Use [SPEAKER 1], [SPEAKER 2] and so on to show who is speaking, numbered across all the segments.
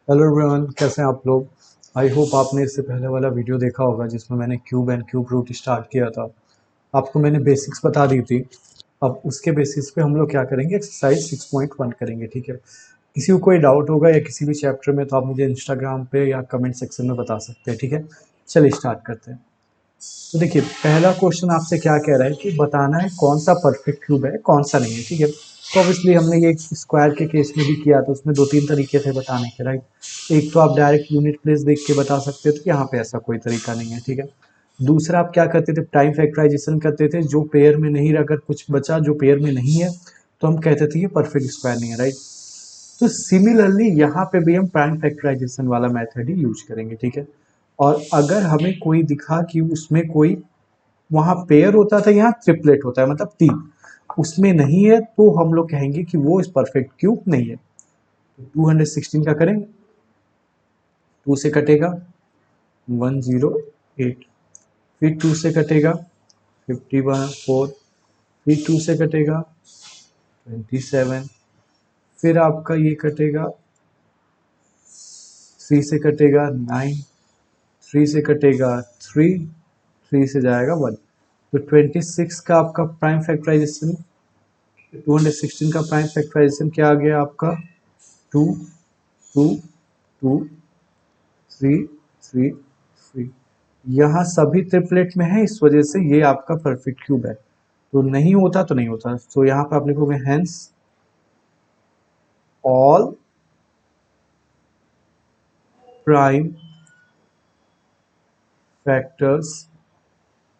[SPEAKER 1] Hello everyone, कैसे हैं आप लोग। आई होप आपने इससे पहले वाला वीडियो देखा होगा जिसमें मैंने cube and cube root start किया था। आपको मैंने बेसिक्स बता दी थी। अब उसके बेसिस पे हम लोग क्या करेंगे, एक्सरसाइज 6.1 करेंगे। ठीक है, किसी को कोई डाउट होगा या किसी भी चैप्टर में तो आप मुझे इंस्टाग्राम पे या कमेंट सेक्शन में बता सकते हैं। ठीक है, चलिए स्टार्ट करते हैं। तो देखिए, पहला क्वेश्चन आपसे क्या कह रहा है कि बताना है कौन सा परफेक्ट क्यूब है कौन सा नहीं है। ठीक है, तो ऑब्वियसली हमने ये स्क्वायर के केस में भी किया तो उसमें दो तीन तरीके थे बताने के, राइट। एक तो आप डायरेक्ट यूनिट प्लेस देख के बता सकते थे, यहाँ पे ऐसा कोई तरीका नहीं है। ठीक है, दूसरा आप क्या करते थे, प्राइम फैक्टराइजेशन करते थे, जो पेयर में नहीं, अगर कुछ बचा जो पेयर में नहीं है तो हम कहते थे ये परफेक्ट स्क्वायर नहीं है, राइट। तो सिमिलरली यहाँ पे भी हम प्राइम फैक्टराइजेशन वाला मेथड ही यूज करेंगे। ठीक है, और अगर हमें कोई दिखा कि उसमें कोई, वहाँ पेयर होता था, यहाँ ट्रिपलेट होता है, मतलब तीन, उसमें नहीं है तो हम लोग कहेंगे कि वो इस परफेक्ट क्यूब नहीं है। तो 216 का करेंगे, 2 से कटेगा 108, फिर 2 से कटेगा 51, 4, फिर 2 से कटेगा 27, फिर आपका ये कटेगा 3 से कटेगा 9, 3 से कटेगा 3, 3 से जाएगा 1। तो 26 का आपका प्राइम फैक्टराइजेशन, 216 का प्राइम फैक्टराइजेशन क्या आ गया आपका, 2 2 2 3 3 3। यहाँ सभी ट्रिपलेट में है, इस वजह से ये आपका परफेक्ट क्यूब है। तो नहीं होता तो नहीं होता, तो यहाँ पे आप लिखोगे hence all prime factors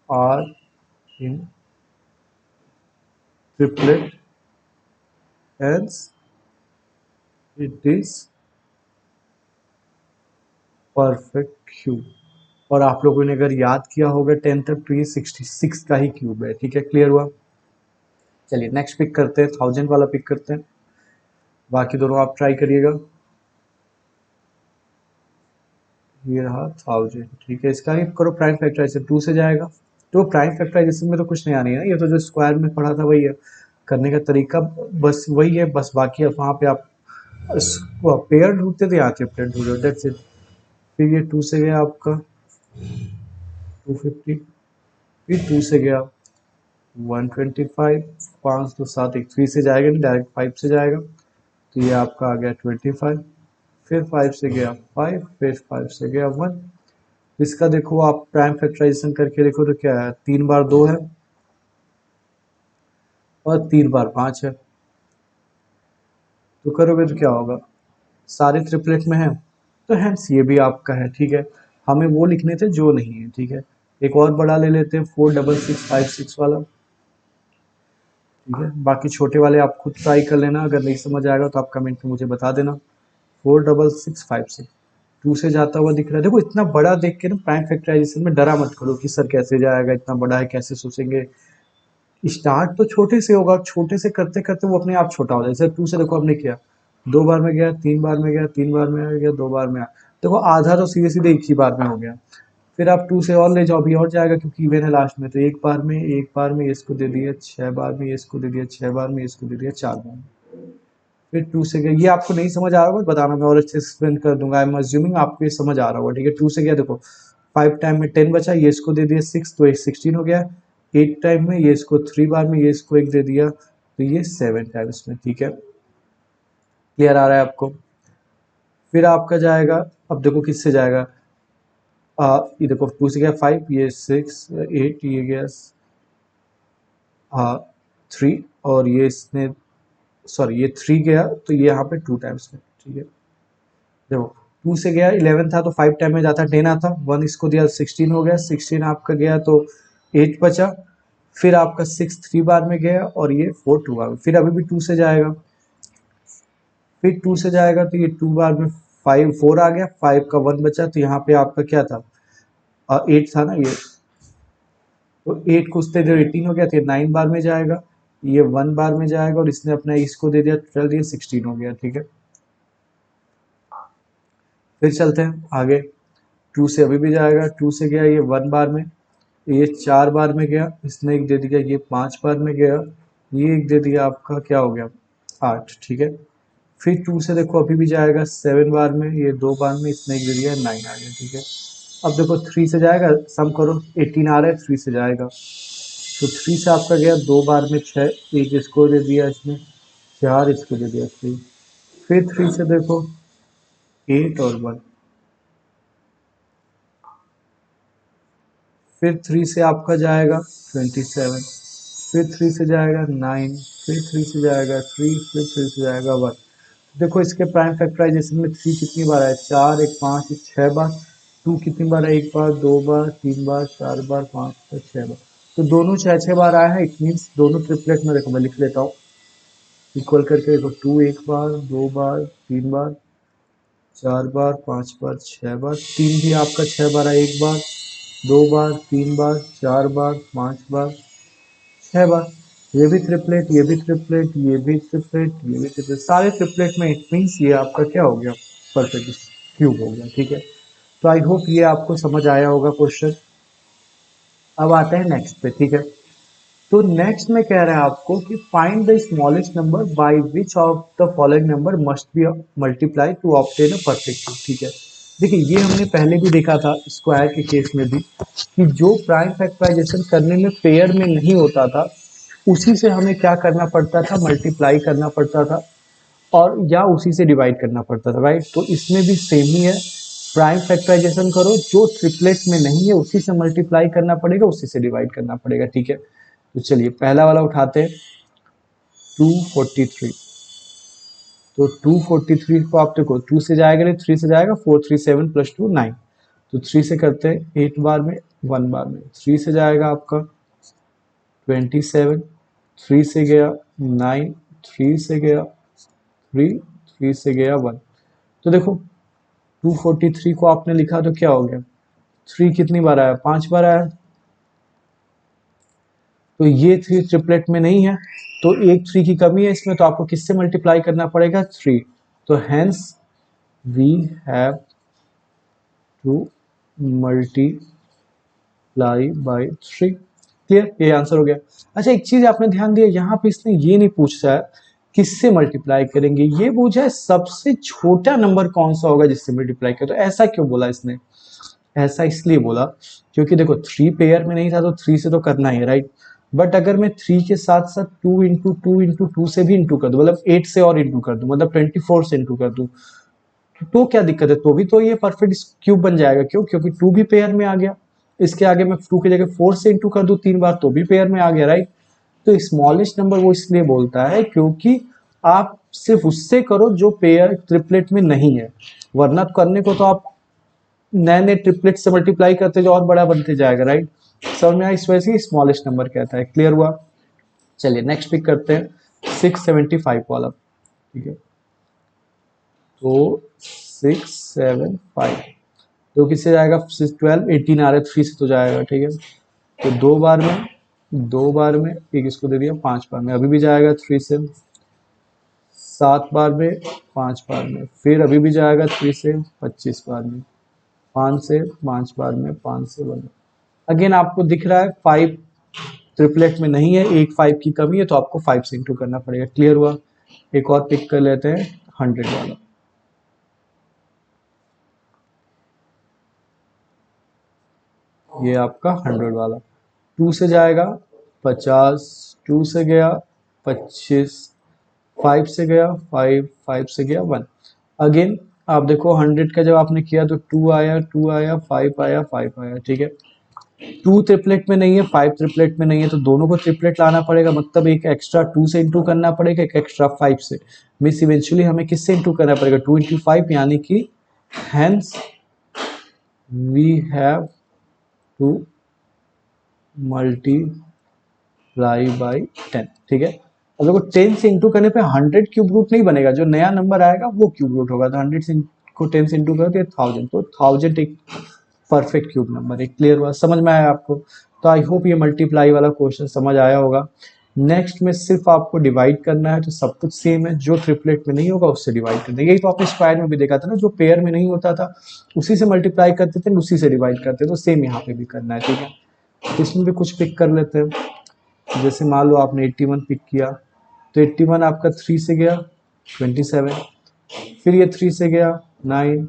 [SPEAKER 1] are in triplet, hence it is perfect cube. और आप लोगों ने अगर याद किया होगा 10 तक तो ये 66 का ही क्यूब है। ठीक है, क्लियर हुआ। चलिए नेक्स्ट पिक करते हैं, 1000 वाला पिक करते हैं। बाकी दोनों आप ट्राई करिएगा। ये रहा 1000। ठीक है, इसका ही करो प्राइम फैक्टराइजेशन, 2 से जाएगा। तो प्राइम फैक्टराइजेशन में तो कुछ नया नहीं है ना, ये तो जो स्क्वायर में पढ़ा था वही है, करने का तरीका बस वही है। बस बाकी अब वहाँ पे आप पेयर ढूंढते थे, यहाँ ट्रिपलेट ढूंढो, दैट्स इट। फिर ये 2 से गया आपका 250, फिर 2 से गया 125, 5 2 7, एक 3 से जाएगा नहीं, डायरेक्ट 5 से जाएगा। तो ये आपका आ गया 25, फिर 5 से गया 5, फिर 5 से गया 1। इसका देखो आप प्राइम फैक्टराइजेशन करके देखो तो क्या है, 3 बार 2 है और 3 बार 5 है। तो करोगे तो क्या होगा, सारे ट्रिपलेट में है, तो हेंस ये भी आपका है। ठीक है, हमें वो लिखने थे जो नहीं है। ठीक है, एक और बड़ा ले लेते हैं, 46656 वाला। ठीक है, बाकी छोटे वाले आप खुद ट्राई कर लेना, अगर नहीं समझ आएगा तो आप कमेंट में मुझे बता देना। 46656 2 से जाता हुआ दिख रहा है। देखो इतना बड़ा देख के ना प्राइम फैक्टराइजेशन में डरा मत करो कि सर कैसे जाएगा, इतना बड़ा है कैसे सोचेंगे। स्टार्ट तो छोटे से होगा, छोटे से करते करते वो अपने आप छोटा हो जाए। जैसे 2 से देखो आपने किया, 2 बार में गया, 3 बार में गया, 3 बार में आ गया, 2 बार में आ, देखो आधा तो सीधे सीधे एक ही बार में हो गया। फिर आप 2 से और ले जाओ, अभी और जाएगा क्योंकि इवन है लास्ट में। तो एक बार में, एक बार में ये इसको दे दिया, 6 बार में ये इसको दे दिया, 6 बार में ये इसको दे दिया, 4 बार में। फिर 2 से गया, ये आपको नहीं समझ आ रहा होगा बताना, मैं और अच्छे से एक्सप्लेन कर दूंगा। आई एम अज्यूमिंग आपको ये समझ आ रहा होगा। ठीक है, 2 से गया, देखो 5 टाइम में 10 बचा, ये इसको दे दिया 6, तो 16 हो गया। 8 टाइम में ये इसको 3 बार में ये इसको 1 दे दिया, तो ये 7 टाइम्स में। ठीक है, क्लियर आ रहा है आपको। फिर आपका जाएगा, अब देखो किससे जाएगा, ये देखो 2 से गया 5, ये 6 8, ये गया 3, और ये इसने, सॉरी ये 3 गया तो ये यहाँ पे 2 टाइम्स में। ठीक है, देखो 2 से गया 11 था तो 5 टाइम में जाता 10 आता, 1 इसको दिया 16 हो गया, 16 आपका गया तो 8 बचा। फिर आपका 6 3 बार में गया और ये 4 2 बार में। फिर अभी भी 2 से जाएगा, फिर 2 से जाएगा तो ये 2 बार में 5 4 आ गया, 5 का 1 बचा, तो यहाँ पे आपका क्या था, 8 था ना ये, तो 8 को उससे 18 हो गया, तो 9 बार में जाएगा, ये 1 बार में जाएगा, और इसने अपना इसको दे दिया 12, ये 16 हो गया। ठीक है, फिर चलते हैं आगे। 2 से अभी भी जाएगा, 2 से गया ये 1 बार में, ये 4 बार में गया, इसने एक दे दिया, ये 5 बार में गया, ये एक दे दिया, आपका क्या हो गया 8। ठीक है, फिर 2 से देखो अभी भी जाएगा 7 बार में, ये 2 बार में, इसने एक दे दिया 9 आ गया, ठीक है। अब देखो 3 से जाएगा, सम करो 18 आ रहा है, 3 से जाएगा, तो 3 से आपका गया 2 बार में 6, एक इसको दे दिया इसने, 4 इसको दे दिया 3। फिर 3 से देखो 8 और 1, फिर 3 से आपका जाएगा 27, फिर 3 से जाएगा 9, फिर 3 से जाएगा 3, फिर 3 से जाएगा 1। देखो इसके प्राइम फैक्टराइजेशन में 3 कितनी बार आया, 4 एक 5 एक 6 बार, 2 कितनी बार है, एक बार, 2 बार, 3 बार, 4 बार, 5 बार, 6 बार, तो दोनों 6 बार आया है। इट मीन्स दोनों ट्रिपलेट में, देखो मैं लिख लेता हूँ इक्वल करके, देखो 2 एक बार, 2 बार, 3 बार, 4 बार, 5 बार, 6 बार, 3 भी आपका 6 बार है, एक बार, 2 बार, 3 बार, 4 बार, 5 बार, 6 बार, ये भी ट्रिपलेट, ये भी ट्रिपलेट, ये भी ट्रिपलेट, ये भी ट्रिपलेट, सारे ट्रिपलेट में। इट मीन्स ये आपका क्या हो गया, परफेक्ट क्यूब हो गया, ठीक है। तो आई होप ये आपको समझ आया होगा क्वेश्चन। अब आते हैं नेक्स्ट पे, ठीक है। तो नेक्स्ट में कह रहा है आपको कि find the smallest number by which of the following number must be multiply two obtain a perfect cube, ठीक है। देखिए ये हमने पहले भी देखा था स्क्वायर के केस में भी, कि जो प्राइम फैक्टराइजेशन करने में पेयर में नहीं होता था, उसी से हमें क्या करना पड़ता था, मल्टीप्लाई करना पड़ता था, और या उसी से डिवाइड करना पड़ता था, राइट। तो इसमें भी सेम ही है, प्राइम फैक्टराइजेशन करो, जो ट्रिपलेट में नहीं है उसी से मल्टीप्लाई करना पड़ेगा, उसी से डिवाइड करना पड़ेगा, ठीक है। तो चलिए पहला वाला उठाते हैं, 243। तो 243 को आप देखो, 2 से जाएगा नहीं, 3 से जाएगा, 4 3 7 प्लस 2 9, तो 3 से करते हैं 8 बार में, 1 बार में, 3 से जाएगा आपका 27, 3 से गया 9, 3 से गया 3, 3 से गया 1। तो देखो 243 को आपने लिखा तो क्या हो गया, 3 कितनी बार आया, 5 बार आया, तो ये 3 ट्रिपलेट में नहीं है, तो एक 3 की कमी है इसमें, तो आपको किससे मल्टीप्लाई करना पड़ेगा, 3। तो hence we have to multiply by 3। Clear, ये आंसर हो गया। अच्छा एक चीज आपने ध्यान दिया, यहाँ पे इसने ये नहीं पूछा है किससे मल्टीप्लाई करेंगे, ये पूछा है सबसे छोटा नंबर कौन सा होगा जिससे मल्टीप्लाई करें। तो ऐसा क्यों बोला इसने, ऐसा इसलिए बोला क्योंकि देखो 3 पेयर में नहीं था, तो 3 से तो करना ही है, राइट। बट अगर मैं 3 के साथ साथ 2 इंटू 2 इंटू 2 से भी इंटू कर दूं, मतलब 8 से और इंटू कर दूं, मतलब 24 से इंटू कर दूं, तो क्या दिक्कत है, तो भी तो ये परफेक्ट क्यूब बन जाएगा। क्यों, क्योंकि 2 भी पेयर में आ गया, इसके आगे मैं 2 की जगह 4 से इंटू कर दूं 3 बार, तो भी पेयर में आ गया, राइट। तो स्मॉलेस्ट नंबर वो इसलिए बोलता है क्योंकि आप सिर्फ उससे करो जो पेयर ट्रिपलेट में नहीं है, वरना करने को तो आप नए नए ट्रिपलेट से मल्टीप्लाई करते जो और बड़ा बनते जाएगा, राइट। समझ में आया, इस वजह से स्मॉलेस्ट नंबर कहता है। क्लियर हुआ। चलिए नेक्स्ट पिक करते हैं 675 वाला, ठीक है। तो 675 तो किससे जाएगा, 12 18 आ रहा है, 3 से तो जाएगा, ठीक है। तो 2 बार में एक इसको दे दिया, 5 बार में अभी भी जाएगा 3 से, 7 बार में, 5 बार में, फिर अभी भी जाएगा 3 से 25 बार में, 5 से 5 बार में, 5 से 1। अगेन आपको दिख रहा है 5 ट्रिपलेट में नहीं है, एक 5 की कमी है, तो आपको 5 से इंटू करना पड़ेगा। क्लियर हुआ। एक और पिक कर लेते हैं 100 वाला, ये आपका 100 वाला, 2 से जाएगा 50, 2 से गया 25, 5 से गया 5, 5 से गया 1। अगेन आप देखो 100 का जब आपने किया तो 2 आया, 2 आया, 5 आया, 5 आया, ठीक है। 2 ट्रिपलेट में नहीं है, 5 ट्रिपलेट में नहीं है, तो दोनों को ट्रिपलेट लाना पड़ेगा, मतलब एक एक्स्ट्रा 2 से इंटू करना पड़ेगा, एक एक्स्ट्रा 5 से। मीन्स इवेंचुअली हमें किससे इंटू करना पड़ेगा, 2 इंटू 5, यानी कि hence we have to multiply by 10, ठीक है। अब देखो 10 से इंटू करने पे 100 क्यूब रूट नहीं बनेगा, जो नया नंबर आएगा वो क्यूब रूट होगा, तो 100 से को 10 से इंटू करोगे 1000, तो 1000 एक परफेक्ट क्यूब नंबर है। क्लियर हुआ, समझ में आया आपको। तो आई होप ये मल्टीप्लाई वाला क्वेश्चन समझ आया होगा। नेक्स्ट में सिर्फ आपको डिवाइड करना है, तो सब कुछ सेम है, जो ट्रिपलेट में नहीं होगा उससे डिवाइड करना है। यही तो आपने स्क्वायर में भी देखा था ना, जो पेयर में नहीं होता था उसी से मल्टीप्लाई करते थे, उसी से डिवाइड करते थे, तो सेम यहाँ पे भी करना है, ठीक है। तो इसमें भी कुछ पिक कर लेते हैं, जैसे मान लो आपने 81 पिक किया, तो 81 आपका 3 से गया, 27, फिर ये 3 से गया 9,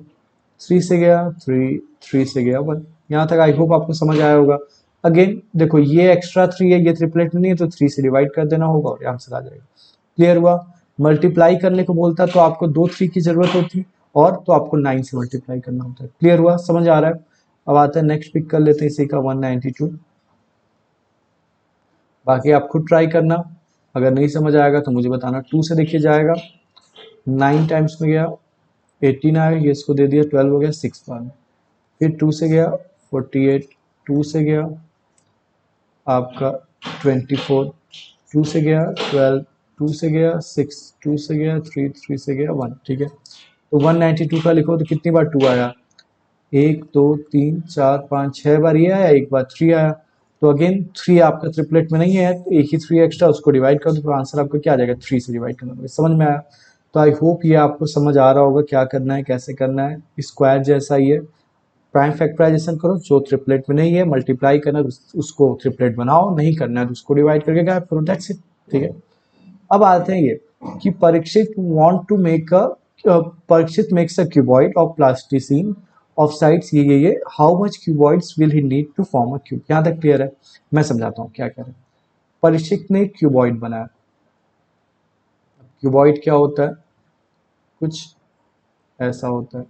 [SPEAKER 1] 3 से गया 3, 3 से गया 1। यहाँ तक आई होप आपको समझ आया होगा। अगेन देखो ये एक्स्ट्रा 3 है, ये ट्रिपलेट में नहीं है तो 3 से डिवाइड कर देना होगा और आंसर आ जाएगा। क्लियर हुआ। मल्टीप्लाई करने को बोलता तो आपको 2 3 की जरूरत होती और तो आपको 9 से मल्टीप्लाई करना होता है। क्लियर हुआ, समझ आ रहा है। अब आता है नेक्स्ट पिक कर लेते हैं इसी का 192। बाकी आप खुद ट्राई करना, अगर नहीं समझ आएगा तो मुझे बताना। 2 से देखिए जाएगा 9 टाइम्स में गया 18 आया, ये इसको दे दिया 12 हो गया 6 बार। फिर 2 से गया 48, 2 से गया आपका 24, 2 से गया 12, 2 से गया 6, 2 से गया 3, 3 से गया 1। ठीक है, तो 192 का लिखो तो कितनी बार 2 आया, 1 2 3 4 5 6 बार ये आया, एक बार 3 आया। तो अगेन 3 आपका ट्रिपलेट में नहीं है तो एक ही 3 एक्स्ट्रा, उसको डिवाइड कर दो तो आंसर आपका क्या आ जाएगा, 3 से डिवाइड करना पड़ेगा। समझ में आया। तो आई होप ये आपको समझ आ रहा होगा क्या करना है कैसे करना है। स्क्वायर जैसा ही है, प्राइम फैक्टराइजेशन करो, जो ट्रिपलेट में नहीं है मल्टीप्लाई करना उसको ट्रिपलेट बनाओ, नहीं करना है तो उसको डिवाइड करके गायब करो, दैट्स इट। ठीक है, अब आते हैं ये कि Parikshit want to make a Parikshit makes a cuboid of plasticine of sides ये how much cuboids will he need to form a cube. यहाँ तक क्लियर है, मैं समझाता हूँ क्या कह रहे हैं। परीक्षित ने क्यूबॉइड बनाया। क्यूबॉइड क्या होता है, कुछ ऐसा होता है,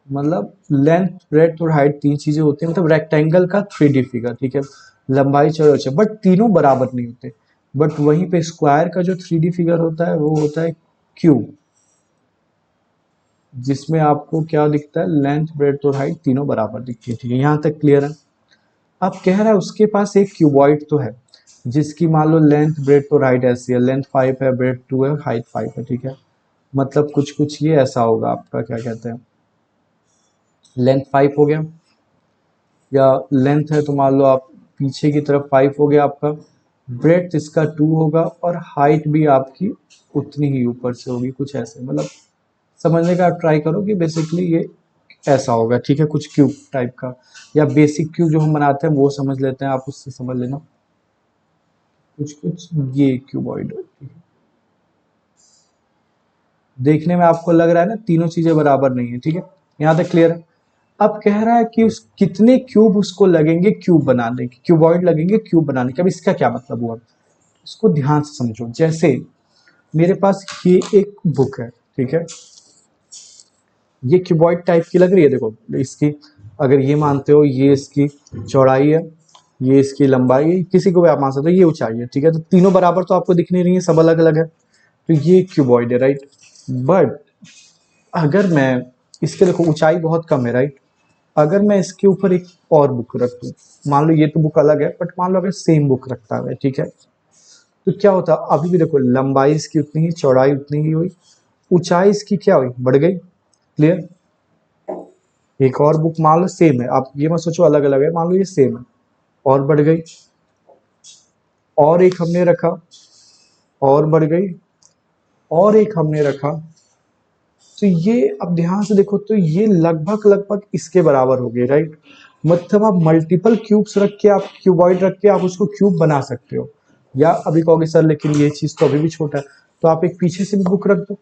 [SPEAKER 1] मतलब लेंथ ब्रेड्थ और हाइट 3 चीजें होती हैं, मतलब रेक्टेंगल का 3D फिगर। ठीक है, लंबाई चौड़ाई ऊंचाई, बट तीनों बराबर नहीं होते। बट वहीं पे स्क्वायर का जो 3D फिगर होता है वो होता है क्यूब, जिसमें आपको क्या दिखता है, लेंथ ब्रेड्थ और हाइट तीनों बराबर दिखती है। ठीक है, यहाँ तक क्लियर है। अब कह रहा है उसके पास एक क्यूबॉइड तो है जिसकी मान लो लेंथ ब्रेड्थ और हाइट ऐसी है, लेंथ 5 है, ब्रेड्थ 2 है, हाइट 5 है। ठीक है, मतलब कुछ कुछ ये ऐसा होगा आपका, क्या कहते हैं, लेंथ 5 हो गया, या लेंथ है तो मान लो आप पीछे की तरफ 5 हो गया आपका, ब्रेड्थ इसका 2 होगा और हाइट भी आपकी उतनी ही ऊपर से होगी, कुछ ऐसे। मतलब समझने का आप ट्राई करो कि बेसिकली ये ऐसा होगा। ठीक है, कुछ क्यूब टाइप का, या बेसिक क्यूब जो हम बनाते हैं वो समझ लेते हैं, आप उससे समझ लेना। कुछ कुछ ये क्यूबॉइड है। ठीक है, देखने में आपको लग रहा है ना तीनों चीजें बराबर नहीं है। ठीक है, यहाँ तक क्लियर है। अब कह रहा है कि उस कितने क्यूब उसको लगेंगे क्यूब बनाने के, क्यूबॉइड लगेंगे क्यूब बनाने के। अब इसका क्या मतलब हुआ, इसको ध्यान से समझो। जैसे मेरे पास ये एक बुक है, ठीक है, ये क्यूबॉइड टाइप की लग रही है। देखो इसकी, अगर ये मानते हो ये इसकी चौड़ाई है, ये इसकी लंबाई है, किसी को भी आप मान सकते हो, ये ऊंचाई है। ठीक है, तो तीनों बराबर तो आपको दिख नहीं रही है, सब अलग अलग है, तो ये क्यूबॉइड है, राइट। बट अगर मैं इसके, देखो ऊंचाई बहुत कम है, राइट। अगर मैं इसके ऊपर एक और बुक रख दूं, मान लो ये तो बुक अलग है बट मान लो अगर सेम बुक रखता है, ठीक है, तो क्या होता है, अभी भी देखो लंबाई इसकी उतनी ही, चौड़ाई उतनी ही हुई, ऊंचाई इसकी क्या हुई, बढ़ गई। क्लियर। एक और बुक मान लो सेम है, आप ये मत सोचो अलग अलग है, मान लो ये सेम है और बढ़ गई, और एक हमने रखा और बढ़ गई, और एक हमने रखा, तो ये अब ध्यान से देखो तो ये लगभग लगभग इसके बराबर हो गए, राइट। मतलब आप मल्टीपल क्यूब्स रख के, आप क्यूबॉइड रख के आप उसको क्यूब बना सकते हो। या अभी कहोगे सर लेकिन ये चीज तो अभी भी छोटा है, तो आप एक पीछे से भी बुक रख दो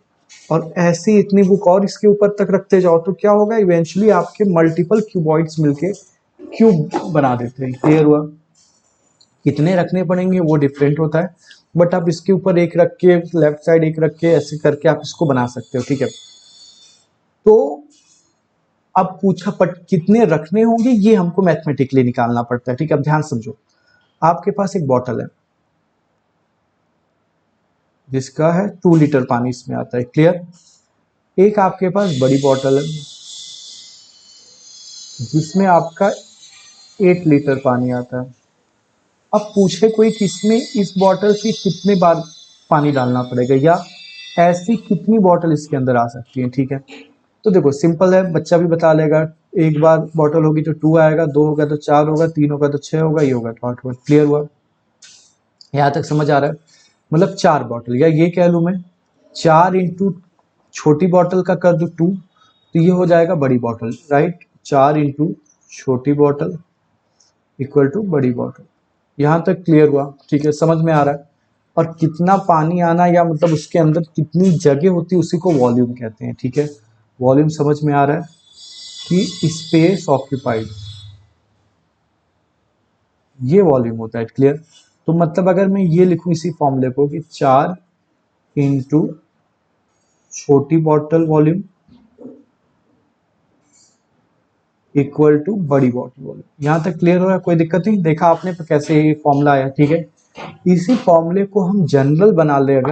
[SPEAKER 1] और ऐसे ही इतनी बुक और इसके ऊपर तक रखते जाओ, तो क्या होगा, इवेंचुअली आपके मल्टीपल क्यूबॉइड्स मिलके क्यूब बना देते हैं। क्लियर हुआ। कितने रखने पड़ेंगे वो डिफरेंट होता है, बट आप इसके ऊपर एक रख के, लेफ्ट साइड एक रख के, ऐसे करके आप इसको बना सकते हो। ठीक है, तो अब पूछा पट कितने रखने होंगे ये हमको मैथमेटिकली निकालना पड़ता है। ठीक है, अब ध्यान समझो। आपके पास एक बॉटल है जिसका है 2 लीटर पानी इसमें आता है। क्लियर। एक आपके पास बड़ी बॉटल है जिसमें आपका 8 लीटर पानी आता है। अब पूछे कोई किसमें इस बॉटल से कितने बार पानी डालना पड़ेगा, या ऐसी कितनी बॉटल इसके अंदर आ सकती है। ठीक है, तो देखो सिंपल है, बच्चा भी बता लेगा। एक बार बॉटल होगी तो 2 आएगा, 2 होगा तो 4 होगा, 3 होगा तो 6 होगा, ये होगा तो 8 होगा। क्लियर हुआ, यहाँ तक समझ आ रहा है। मतलब 4 बॉटल, या ये कह लूँ मैं 4 इंटू छोटी बॉटल का कर दूँ 2, तो ये हो जाएगा बड़ी बॉटल, राइट। 4 इंटू छोटी बॉटल इक्वल टू बड़ी बॉटल। यहाँ तक क्लियर हुआ। ठीक है, समझ में आ रहा है। और कितना पानी आना या मतलब उसके अंदर कितनी जगह होती है उसी को वॉल्यूम कहते हैं, ठीक है। वॉल्यूम समझ में आ रहा है कि स्पेस ऑक्यूपाइड, ये वॉल्यूम होता है, क्लियर। तो मतलब अगर मैं ये लिखूं इसी फॉर्मूले को कि 4 इंटू छोटी बॉटल वॉल्यूम इक्वल टू बड़ी बॉटल वॉल्यूम, यहां तक क्लियर हो रहा है, कोई दिक्कत नहीं। देखा आपने कैसे ये फॉर्मूला आया, ठीक है। इसी फॉर्मूले को हम जनरल बना ले अगर,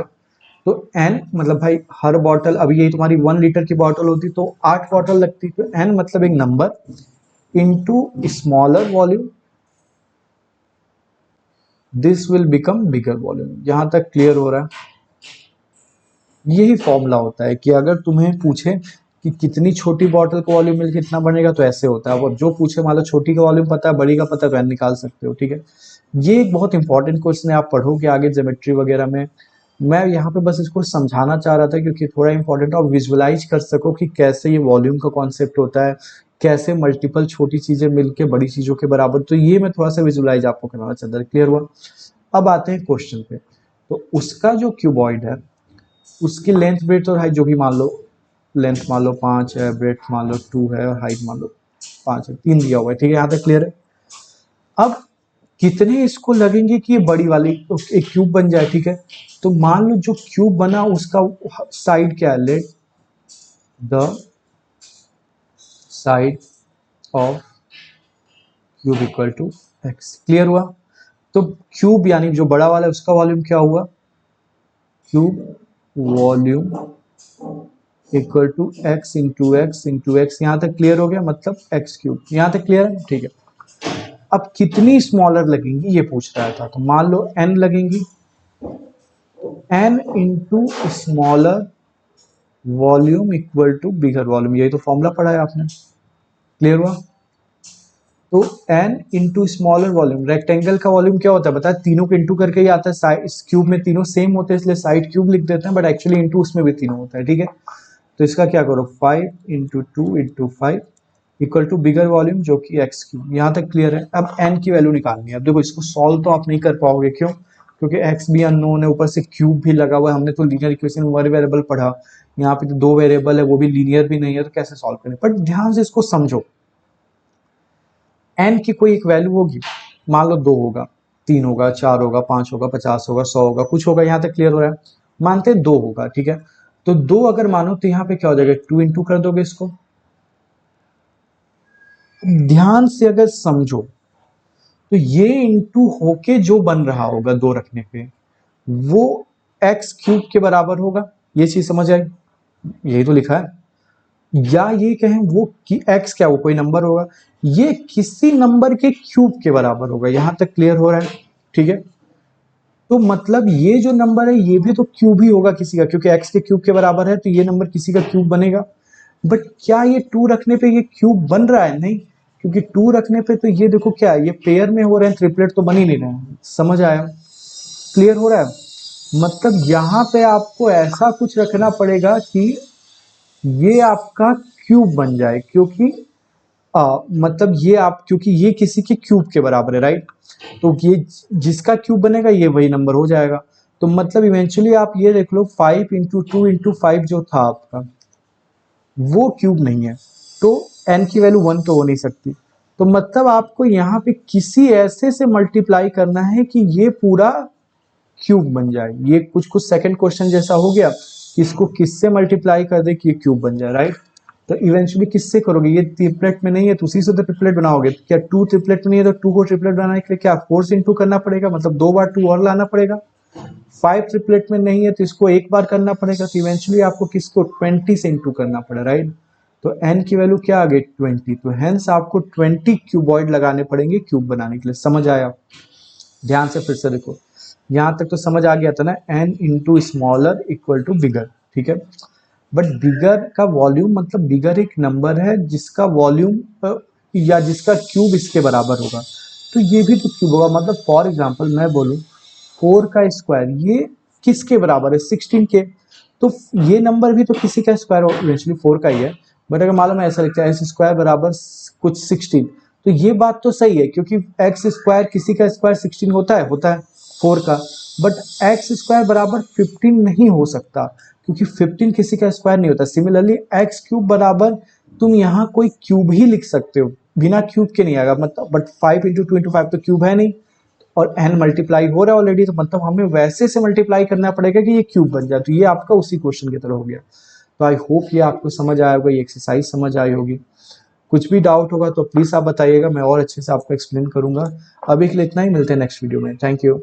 [SPEAKER 1] तो एन मतलब भाई हर बॉटल, अभी यही तुम्हारी 1 लीटर की बॉटल होती तो 8 बॉटल लगती, तो एन मतलब एक number into smaller volume, this will become bigger volume. यहां तक क्लियर हो रहा है। यही फॉर्मूला होता है कि अगर तुम्हें पूछे कि कितनी छोटी बॉटल का वॉल्यूम मिल कितना बनेगा, तो ऐसे होता है। और जो पूछे मान लो छोटी का वॉल्यूम पता है, बड़ी का पता है, तो एन निकाल सकते हो, ठीक है। ये एक बहुत इंपॉर्टेंट क्वेश्चन है, आप पढ़ोगे आगे ज्योमेट्री वगैरह में। मैं यहाँ पे बस इसको समझाना चाह रहा था क्योंकि थोड़ा इंपॉर्टेंट है, और विजुअलाइज कर सको कि कैसे ये वॉल्यूम का कॉन्सेप्ट होता है, कैसे मल्टीपल छोटी चीजें मिलके बड़ी चीजों के बराबर। तो ये मैं थोड़ा सा विजुअलाइज आपको करवाना चाहता था, क्लियर हुआ। अब आते हैं क्वेश्चन पे। तो उसका जो क्यूबॉइड है उसकी लेंथ ब्रेड्थ और हाइट जो भी मान लो, लेंथ मान लो 5 है, ब्रेड्थ मान लो 2 है, और हाइट मान लो 5 है, 3 दिया हुआ है, ठीक है। यहाँ तक क्लियर है। अब कितने इसको लगेंगे कि ये बड़ी वाली एक क्यूब बन जाए, ठीक है। तो मान लो जो क्यूब बना उसका साइड क्या है, let the side of cube equal to x, clear हुआ। तो क्यूब यानी जो बड़ा वाला है उसका वॉल्यूम क्या हुआ, cube volume equal to x into x into x. यहां तक क्लियर हो गया, मतलब एक्स क्यूब। यहां तक क्लियर है, ठीक है। अब कितनी स्मॉलर लगेंगी ये पूछ रहा था, तो मान लो एन लगेंगी, n into smaller volume equal to bigger volume, यही तो फॉर्मूला पढ़ा है आपने, क्लियर हुआ। तो n into smaller volume, rectangle का वॉल्यूम क्या होता है बताया, तीनों को इंटू करके ही आता है। साइड इस क्यूब में तीनों सेम होते हैं इसलिए साइड क्यूब लिख देते हैं, बट एक्चुअली इंटू उसमें भी तीनों होता है, ठीक है। तो इसका क्या करो, 5 into 2 into 5 equal to bigger volume जो कि एक्स क्यूब। यहाँ तक क्लियर है। अब एन की वैल्यू निकालनी है। अब देखो इसको सॉल्व तो आप नहीं कर पाओगे, क्यों, क्योंकि एक्स भी अननोन है, ऊपर से क्यूब भी लगा हुआ है। हमने तो लीनियर इक्वेशन में वन वेरिएबल पढ़ा, यहाँ पे तो 2 वेरिएबल है, वो भी लीनियर भी नहीं है, तो कैसे सॉल्व करें। बट ध्यान से इसको समझो, एन की कोई एक वैल्यू होगी, मान लो 2 होगा, 3 होगा, 4 होगा, 5 होगा, 50 होगा, 100 होगा, कुछ होगा। यहाँ तक क्लियर हो रहा है। मानते 2 होगा, ठीक है। तो 2 अगर मानो तो यहाँ पे क्या हो जाएगा, 2 इंटू कर दोगे इसको। ध्यान से अगर समझो तो ये इंटू होके जो बन रहा होगा 2 रखने पे, वो एक्स क्यूब के बराबर होगा। ये चीज समझ आई, यही तो लिखा है। या ये कहें वो कि एक्स क्या, वो कोई नंबर होगा, ये किसी नंबर के क्यूब के बराबर होगा। यहां तक क्लियर हो रहा है, ठीक है। तो मतलब ये जो नंबर है ये भी तो क्यूब ही होगा किसी का, क्योंकि एक्स के क्यूब के बराबर है, तो ये नंबर किसी का क्यूब बनेगा। बट क्या ये 2 रखने पे ये क्यूब बन रहा है, नहीं, क्योंकि 2 रखने पे तो ये देखो क्या है, ये पेयर में हो रहे हैं, ट्रिपलेट तो बन ही नहीं रहे हैं। समझ आया, क्लियर हो रहा है। मतलब यहाँ पे आपको ऐसा कुछ रखना पड़ेगा कि ये आपका क्यूब बन जाए, क्योंकि मतलब ये आप, क्योंकि ये किसी के क्यूब के बराबर है, राइट। तो ये जिसका क्यूब बनेगा ये वही नंबर हो जाएगा। तो मतलब इवेंचुअली आप ये देख लो, 5 इंटू 2 इंटू 5 जो था आपका, वो क्यूब नहीं है, तो एन की वैल्यू 1 तो हो नहीं सकती। तो मतलब आपको यहाँ पे किसी ऐसे से मल्टीप्लाई करना है कि ये पूरा क्यूब बन जाए। ये कुछ कुछ सेकंड क्वेश्चन जैसा हो गया कि इसको किससे मल्टीप्लाई कर दे कि ये क्यूब बन जाए, राइट। तो इवेंचुअली किससे करोगे, ये ट्रिपलेट में नहीं है तो उसी से तो ट्रिपलेट बनाओगे। क्या 2 ट्रिपलेट में नहीं है तो 2 को ट्रिपलेट बनाने के लिए क्या 4 से इंटू करना पड़ेगा, मतलब 2 बार 2 और लाना पड़ेगा। 5 ट्रिपलेट में नहीं है तो इसको एक बार करना पड़ेगा। तो इवेंचुअली आपको किसको 20 से इंटू करना पड़ेगा, राइट। तो n की वैल्यू क्या आ गई 20, तो हेंस आपको 20 क्यूबॉइड लगाने पड़ेंगे क्यूब बनाने के लिए। समझ आया, ध्यान से फिर से देखो, यहां तक तो समझ आ गया था ना, n into smaller equal to bigger, ठीक है। बट बिगर का वॉल्यूम मतलब बिगर एक नंबर है जिसका वॉल्यूम या जिसका क्यूब इसके बराबर होगा, तो ये भी तो क्यूब होगा। मतलब फॉर एग्जांपल मैं बोलूं 4 का स्क्वायर, ये किसके बराबर है 16 के, तो ये नंबर भी तो किसी का स्क्वायर इवेंचुअली 4 का ही है। बट अगर मालूम है ऐसा लिखता है एक्स स्क्वायर बराबर कुछ 16, तो ये बात तो सही है, क्योंकि एक्स स्क्वायर किसी का स्क्वायर 16 होता है, 4 का, बट एक्स स्क्वायर बराबर 15 नहीं हो सकता क्योंकि 15 किसी का स्क्वायर नहीं होता। सिमिलरली एक्स क्यूब बराबर, तुम यहाँ कोई क्यूब ही लिख सकते हो, बिना क्यूब के नहीं आएगा मतलब, बट 5 इंटू 25 तो क्यूब है नहीं, और n मल्टीप्लाई हो रहा है ऑलरेडी, तो मतलब हमें वैसे से मल्टीप्लाई करना पड़ेगा कि ये क्यूब बन जाए। तो ये आपका उसी क्वेश्चन की तरह हो गया। तो आई होप ये आपको समझ आया होगा, ये एक्सरसाइज समझ आई होगी। कुछ भी डाउट होगा तो प्लीज़ आप बताइएगा, मैं और अच्छे से आपको एक्सप्लेन करूंगा। अभी के लिए इतना ही, मिलते हैं नेक्स्ट वीडियो में। Thank you.